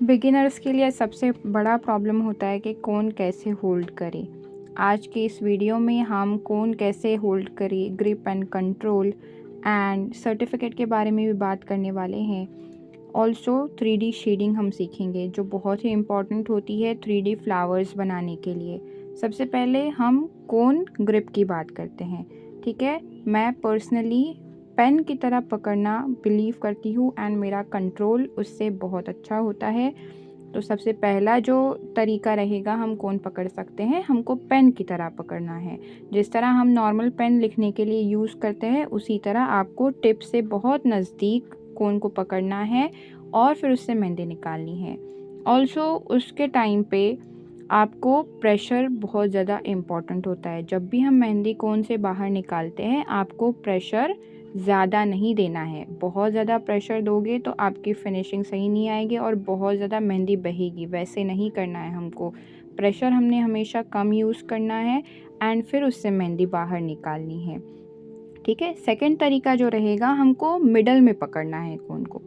Beginners के लिए सबसे बड़ा प्रॉब्लम होता है कि कौन कैसे होल्ड करे। आज के इस वीडियो में हम कौन कैसे होल्ड करे, grip and control and certificate के बारे में भी बात करने वाले हैं। ऑल्सो 3D शेडिंग हम सीखेंगे जो बहुत ही इम्पॉर्टेंट होती है 3D फ्लावर्स बनाने के लिए। सबसे पहले हम कोन ग्रिप की बात करते हैं। ठीक है, मैं पर्सनली पेन की तरह पकड़ना बिलीव करती हूँ एंड मेरा कंट्रोल उससे बहुत अच्छा होता है। तो सबसे पहला जो तरीका रहेगा हम कोन पकड़ सकते हैं, हमको पेन की तरह पकड़ना है। जिस तरह हम नॉर्मल पेन लिखने के लिए यूज़ करते हैं उसी तरह आपको टिप से बहुत नज़दीक कोन को पकड़ना है और फिर उससे मेहंदी निकालनी है। ऑल्सो उसके टाइम पे आपको प्रेशर बहुत ज़्यादा इम्पॉर्टेंट होता है। जब भी हम मेहंदी कोन से बाहर निकालते हैं आपको प्रेशर ज़्यादा नहीं देना है। बहुत ज़्यादा प्रेशर दोगे तो आपकी फिनिशिंग सही नहीं आएगी और बहुत ज़्यादा मेहंदी बहेगी। वैसे नहीं करना है हमको। प्रेशर हमने हमेशा कम यूज़ करना है एंड फिर उससे मेहंदी बाहर निकालनी है। ठीक है, सेकंड तरीका जो रहेगा हमको मिडल में पकड़ना है कोन को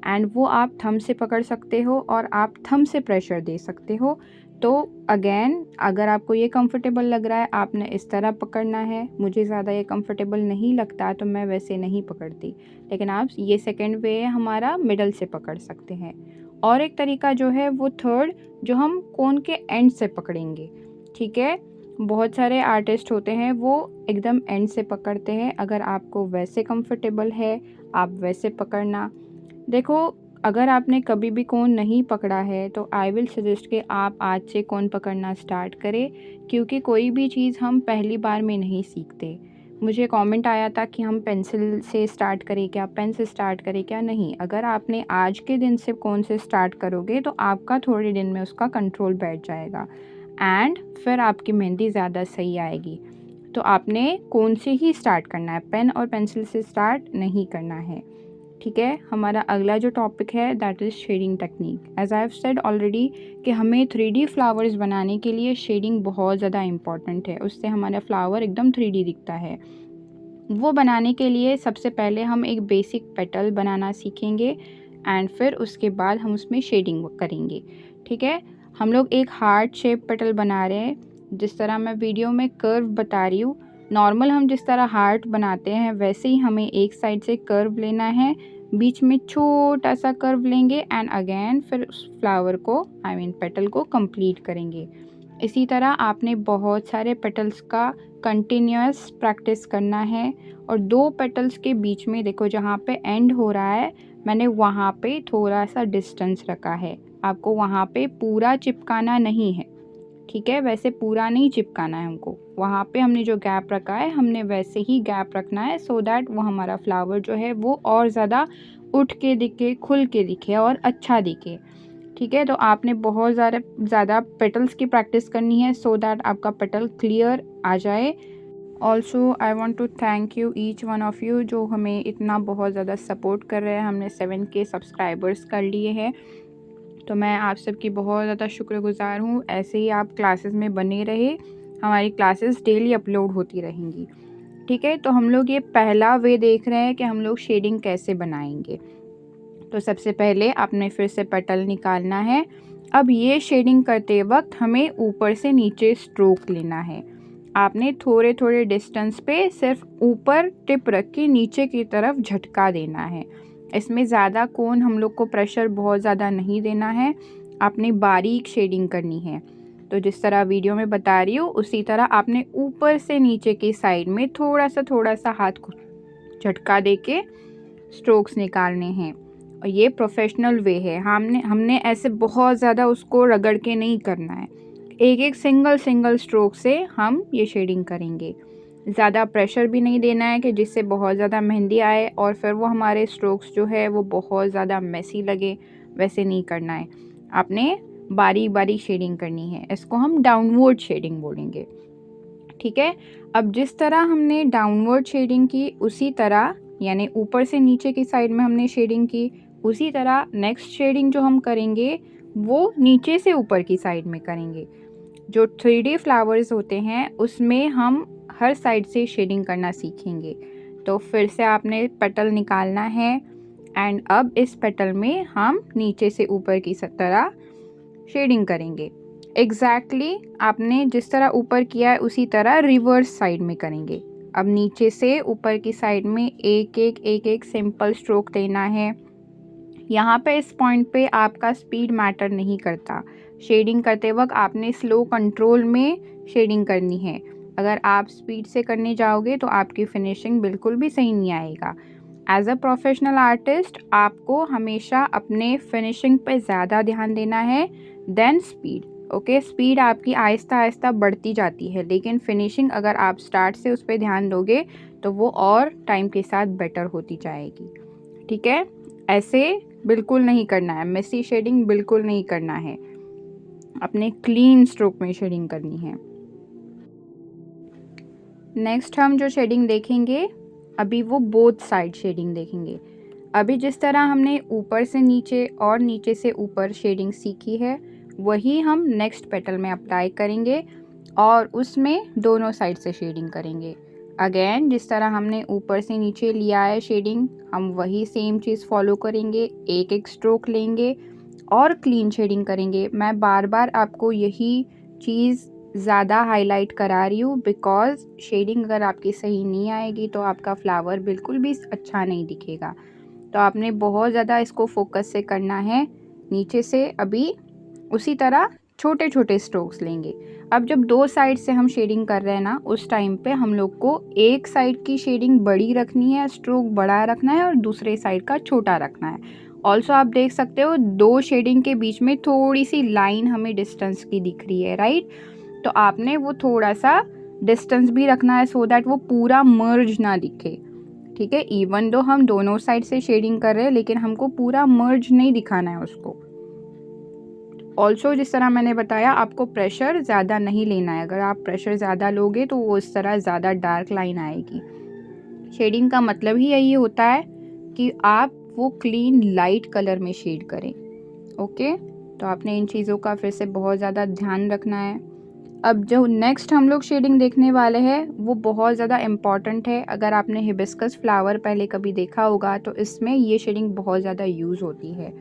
एंड वो आप थंब से पकड़ सकते हो और आप थंब से प्रेशर दे सकते हो। तो अगेन अगर आपको ये कंफर्टेबल लग रहा है आपने इस तरह पकड़ना है, मुझे ज़्यादा ये कंफर्टेबल नहीं लगता तो मैं वैसे नहीं पकड़ती, लेकिन आप ये सेकंड वे है हमारा मिडल से पकड़ सकते हैं। और एक तरीका जो है वो थर्ड जो हम कोन के एंड से पकड़ेंगे। ठीक है, बहुत सारे आर्टिस्ट होते हैं वो एकदम एंड से पकड़ते हैं। अगर आपको वैसे कंफर्टेबल है आप वैसे पकड़ना। देखो, अगर आपने कभी भी कोन नहीं पकड़ा है तो आई विल सजेस्ट कि आप आज से कोन पकड़ना स्टार्ट करें, क्योंकि कोई भी चीज़ हम पहली बार में नहीं सीखते। मुझे कमेंट आया था कि हम पेंसिल से स्टार्ट करें क्या, पेन से स्टार्ट करें क्या। नहीं, अगर आपने आज के दिन से कोन से स्टार्ट करोगे तो आपका थोड़े दिन में उसका कंट्रोल बैठ जाएगा एंड फिर आपकी मेहंदी ज़्यादा सही आएगी। तो आपने कोन से ही स्टार्ट करना है, पेन और पेंसिल से स्टार्ट नहीं करना है। ठीक है, हमारा अगला जो टॉपिक है that is shading technique. As I have said already कि हमें 3D फ्लावर्स बनाने के लिए शेडिंग बहुत ज़्यादा इम्पॉर्टेंट है। उससे हमारा फ्लावर एकदम 3D दिखता है। वो बनाने के लिए सबसे पहले हम एक बेसिक पेटल बनाना सीखेंगे एंड फिर उसके बाद हम उसमें शेडिंग करेंगे। ठीक है, हम लोग एक हार्ट शेप पेटल बना रहे हैं। जिस तरह मैं वीडियो में कर्व बता रही हूँ, नॉर्मल हम जिस तरह हार्ट बनाते हैं वैसे ही हमें एक साइड से कर्व लेना है, बीच में छोटा सा कर्व लेंगे एंड अगेन फिर उस फ्लावर को पेटल को कंप्लीट करेंगे। इसी तरह आपने बहुत सारे पेटल्स का कंटिन्यूअस प्रैक्टिस करना है। और दो पेटल्स के बीच में देखो जहाँ पे एंड हो रहा है मैंने वहाँ पे थोड़ा सा डिस्टेंस रखा है। आपको वहाँ पे पूरा चिपकाना नहीं है। ठीक है, वैसे पूरा नहीं चिपकाना है हमको। वहाँ पे हमने जो गैप रखा है हमने वैसे ही गैप रखना है सो दैट वो हमारा फ्लावर जो है वो और ज़्यादा उठ के दिखे, खुल के दिखे और अच्छा दिखे। ठीक है, तो आपने बहुत ज़्यादा पेटल्स की प्रैक्टिस करनी है सो दैट आपका पेटल क्लियर आ जाए। Also I want to thank you each one of you जो हमें इतना बहुत ज़्यादा सपोर्ट कर रहे हैं। हमने 7K सब्सक्राइबर्स कर लिए हैं, तो मैं आप सबकी बहुत ज़्यादा शुक्रगुज़ार हूँ। ऐसे ही आप क्लासेस में बने रहे, हमारी क्लासेस डेली अपलोड होती रहेंगी। ठीक है, तो हम लोग ये पहला वे देख रहे हैं कि हम लोग शेडिंग कैसे बनाएंगे। तो सबसे पहले आपने फिर से पेटल निकालना है। अब ये शेडिंग करते वक्त हमें ऊपर से नीचे स्ट्रोक लेना है। आपने थोड़े थोड़े डिस्टेंस पे सिर्फ ऊपर टिप रख के नीचे की तरफ झटका देना है। इसमें ज़्यादा कोन हम लोग को प्रेशर बहुत ज़्यादा नहीं देना है। आपने बारीक शेडिंग करनी है। तो जिस तरह वीडियो में बता रही हूँ उसी तरह आपने ऊपर से नीचे की साइड में थोड़ा सा हाथ को झटका दे के स्ट्रोक्स निकालने हैं। और ये प्रोफेशनल वे है। हमने ऐसे बहुत ज़्यादा उसको रगड़ के नहीं करना है। एक एक सिंगल स्ट्रोक से हम ये शेडिंग करेंगे। ज़्यादा प्रेशर भी नहीं देना है कि जिससे बहुत ज़्यादा मेहंदी आए और फिर वो हमारे स्ट्रोक्स जो है वो बहुत ज़्यादा मेसी लगे। वैसे नहीं करना है, आपने बारीक बारीक शेडिंग करनी है। इसको हम डाउनवर्ड शेडिंग बोलेंगे। ठीक है, अब जिस तरह हमने डाउनवर्ड शेडिंग की उसी तरह, यानी ऊपर से नीचे की साइड में हमने शेडिंग की, उसी तरह नेक्स्ट शेडिंग जो हम करेंगे वो नीचे से ऊपर की साइड में करेंगे। जो 3D फ्लावर्स होते हैं उसमें हम हर साइड से शेडिंग करना सीखेंगे। तो फिर से आपने पेटल निकालना है एंड अब इस पेटल में हम नीचे से ऊपर की तरह शेडिंग करेंगे। एग्जैक्टली आपने जिस तरह ऊपर किया है उसी तरह रिवर्स साइड में करेंगे। अब नीचे से ऊपर की साइड में एक एक सिंपल स्ट्रोक देना है। यहाँ पे इस पॉइंट पे आपका स्पीड मैटर नहीं करता। शेडिंग करते वक्त आपने स्लो कंट्रोल में शेडिंग करनी है। अगर आप स्पीड से करने जाओगे तो आपकी फिनिशिंग बिल्कुल भी सही नहीं आएगा। एज अ प्रोफेशनल आर्टिस्ट आपको हमेशा अपने फिनिशिंग पे ज़्यादा ध्यान देना है देन स्पीड। ओके, स्पीड आपकी आहिस्ता आहिस्ता बढ़ती जाती है, लेकिन फिनिशिंग अगर आप स्टार्ट से उस पर ध्यान दोगे तो वो और टाइम के साथ बेटर होती जाएगी। ठीक है, ऐसे बिल्कुल नहीं करना है, मेसी शेडिंग बिल्कुल नहीं करना है, अपने क्लीन स्ट्रोक में शेडिंग करनी है। नेक्स्ट हम जो शेडिंग देखेंगे अभी वो बोथ साइड शेडिंग देखेंगे। अभी जिस तरह हमने ऊपर से नीचे और नीचे से ऊपर शेडिंग सीखी है वही हम नेक्स्ट पेटल में अप्लाई करेंगे और उसमें दोनों साइड से शेडिंग करेंगे। अगेन जिस तरह हमने ऊपर से नीचे लिया है शेडिंग, हम वही सेम चीज़ फॉलो करेंगे, एक एक स्ट्रोक लेंगे और क्लीन शेडिंग करेंगे। मैं बार बार आपको यही चीज़ ज़्यादा हाईलाइट करा रही हूँ बिकॉज शेडिंग अगर आपकी सही नहीं आएगी तो आपका फ्लावर बिल्कुल भी अच्छा नहीं दिखेगा। तो आपने बहुत ज़्यादा इसको फोकस से करना है। नीचे से अभी उसी तरह छोटे छोटे स्ट्रोक्स लेंगे। अब जब दो साइड से हम शेडिंग कर रहे हैं ना, उस टाइम पे हम लोग को एक साइड की शेडिंग बड़ी रखनी है, स्ट्रोक बड़ा रखना है और दूसरे साइड का छोटा रखना है। ऑल्सो आप देख सकते हो दो शेडिंग के बीच में थोड़ी सी लाइन हमें डिस्टेंस की दिख रही है, राइट। तो आपने वो थोड़ा सा डिस्टेंस भी रखना है सो दैट वो पूरा मर्ज ना दिखे। ठीक है, इवन दो हम दोनों साइड से शेडिंग कर रहे हैं लेकिन हमको पूरा मर्ज नहीं दिखाना है उसको। ऑल्सो जिस तरह मैंने बताया आपको प्रेशर ज़्यादा नहीं लेना है। अगर आप प्रेशर ज़्यादा लोगे तो वो इस तरह ज़्यादा डार्क लाइन आएगी। शेडिंग का मतलब ही यही होता है कि आप वो क्लीन लाइट कलर में शेड करें। ओके, तो आपने इन चीज़ों का फिर से बहुत ज़्यादा ध्यान रखना है। अब जो नेक्स्ट हम लोग शेडिंग देखने वाले हैं वो बहुत ज़्यादा इम्पॉर्टेंट है। अगर आपने हिबिस्कस फ्लावर पहले कभी देखा होगा तो इसमें ये शेडिंग बहुत ज़्यादा यूज़ होती है।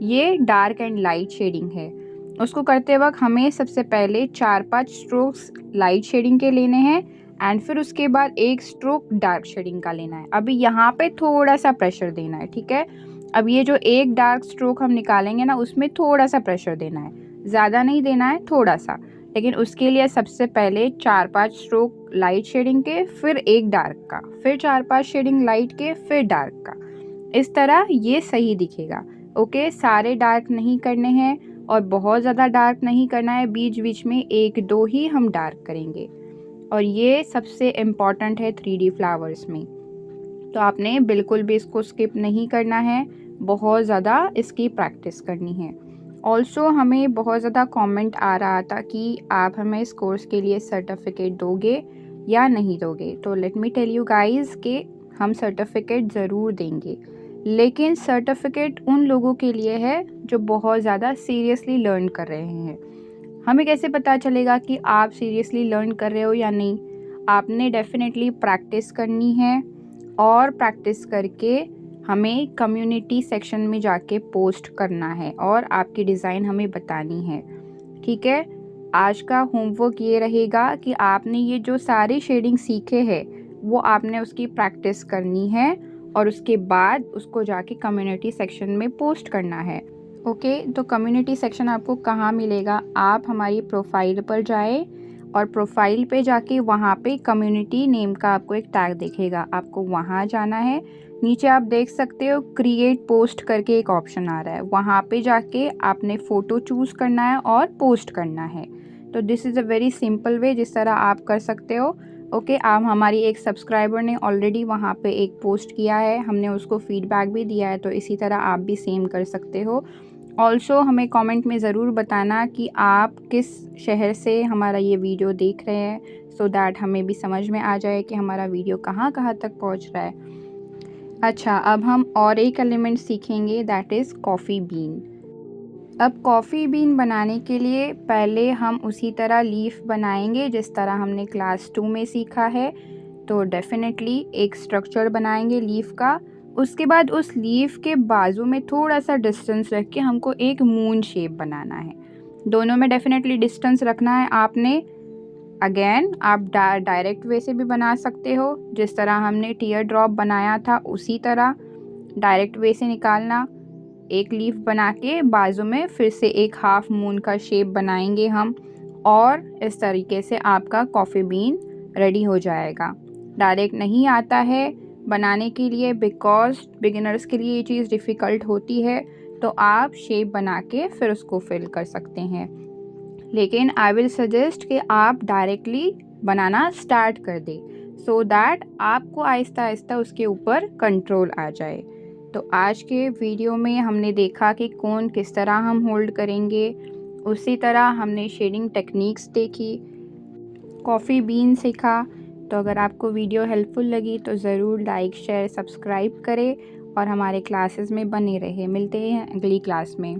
ये डार्क एंड लाइट शेडिंग है। उसको करते वक्त हमें सबसे पहले 4-5 स्ट्रोक्स लाइट शेडिंग के लेने हैं एंड फिर उसके बाद एक स्ट्रोक डार्क शेडिंग का लेना है। अभी यहाँ पे थोड़ा सा प्रेशर देना है, ठीक है। अब ये जो एक डार्क स्ट्रोक हम निकालेंगे ना उसमें थोड़ा सा प्रेशर देना है, ज़्यादा नहीं देना है, थोड़ा सा। लेकिन उसके लिए सबसे पहले 4-5 स्ट्रोक लाइट शेडिंग के, फिर एक डार्क का, फिर 4-5 शेडिंग लाइट के, फिर डार्क का। इस तरह ये सही दिखेगा। ओके, सारे डार्क नहीं करने हैं और बहुत ज़्यादा डार्क नहीं करना है, बीच बीच में 1-2 ही हम डार्क करेंगे। और ये सबसे इम्पॉर्टेंट है 3D फ्लावर्स में। तो आपने बिल्कुल भी इसको स्किप नहीं करना है, बहुत ज़्यादा इसकी प्रैक्टिस करनी है। ऑल्सो हमें बहुत ज़्यादा कमेंट आ रहा था कि आप हमें इस कोर्स के लिए सर्टिफिकेट दोगे या नहीं दोगे। तो let me tell you guys कि हम सर्टिफिकेट ज़रूर देंगे, लेकिन सर्टिफिकेट उन लोगों के लिए है जो बहुत ज़्यादा सीरियसली लर्न कर रहे हैं। हमें कैसे पता चलेगा कि आप सीरियसली लर्न कर रहे हो या नहीं? आपने डेफिनेटली प्रैक्टिस करनी है और प्रैक्टिस करके हमें कम्युनिटी सेक्शन में जाके पोस्ट करना है और आपकी डिज़ाइन हमें बतानी है। ठीक है, आज का होमवर्क ये रहेगा कि आपने ये जो सारी शेडिंग सीखे हैं वो आपने उसकी प्रैक्टिस करनी है और उसके बाद उसको जाके कम्युनिटी सेक्शन में पोस्ट करना है। ओके, तो कम्युनिटी सेक्शन आपको कहाँ मिलेगा? आप हमारी प्रोफाइल पर जाए और प्रोफाइल पे जाके वहाँ पे कम्युनिटी नेम का आपको एक टैग दिखेगा, आपको वहाँ जाना है। नीचे आप देख सकते हो क्रिएट पोस्ट करके एक ऑप्शन आ रहा है, वहाँ पे जाके आपने फ़ोटो चूज़ करना है और पोस्ट करना है। तो this is a very simple way जिस तरह आप कर सकते हो। ओके, आप हमारी एक सब्सक्राइबर ने ऑलरेडी वहाँ पे एक पोस्ट किया है, हमने उसको फीडबैक भी दिया है, तो इसी तरह आप भी सेम कर सकते हो। ऑल्सो हमें कमेंट में ज़रूर बताना कि आप किस शहर से हमारा ये वीडियो देख रहे हैं, सो दैट हमें भी समझ में आ जाए कि हमारा वीडियो कहाँ कहाँ तक पहुँच रहा है। अच्छा, अब हम और एक एलिमेंट सीखेंगे, दैट इज़ कॉफ़ी बीन। अब कॉफ़ी बीन बनाने के लिए पहले हम उसी तरह लीफ बनाएंगे जिस तरह हमने क्लास 2 में सीखा है। तो डेफिनेटली एक स्ट्रक्चर बनाएंगे लीफ का, उसके बाद उस लीफ के बाजू में थोड़ा सा डिस्टेंस रख के हमको एक मून शेप बनाना है। दोनों में डेफिनेटली डिस्टेंस रखना है आपने। अगेन आप डायरेक्ट वे से भी बना सकते हो, जिस तरह हमने टीयर ड्रॉप बनाया था उसी तरह डायरेक्ट वे से निकालना। एक लीफ बना के बाजू में फिर से एक हाफ मून का शेप बनाएंगे हम, और इस तरीके से आपका कॉफ़ी बीन रेडी हो जाएगा। डायरेक्ट नहीं आता है बनाने के लिए, बिकॉज बिगिनर्स के लिए ये चीज़ डिफ़िकल्ट होती है, तो आप शेप बना के फिर उसको फिल कर सकते हैं। लेकिन आई विल सजेस्ट कि आप डायरेक्टली बनाना स्टार्ट कर दें, सो दैट आपको आहिस्ता आहिस्ता उसके ऊपर कंट्रोल आ जाए। तो आज के वीडियो में हमने देखा कि कोन किस तरह हम होल्ड करेंगे, उसी तरह हमने शेडिंग टेक्निक्स देखी, कॉफ़ी बीन सीखा। तो अगर आपको वीडियो हेल्पफुल लगी तो ज़रूर लाइक शेयर सब्सक्राइब करें और हमारे क्लासेस में बने रहे। मिलते हैं अगली क्लास में।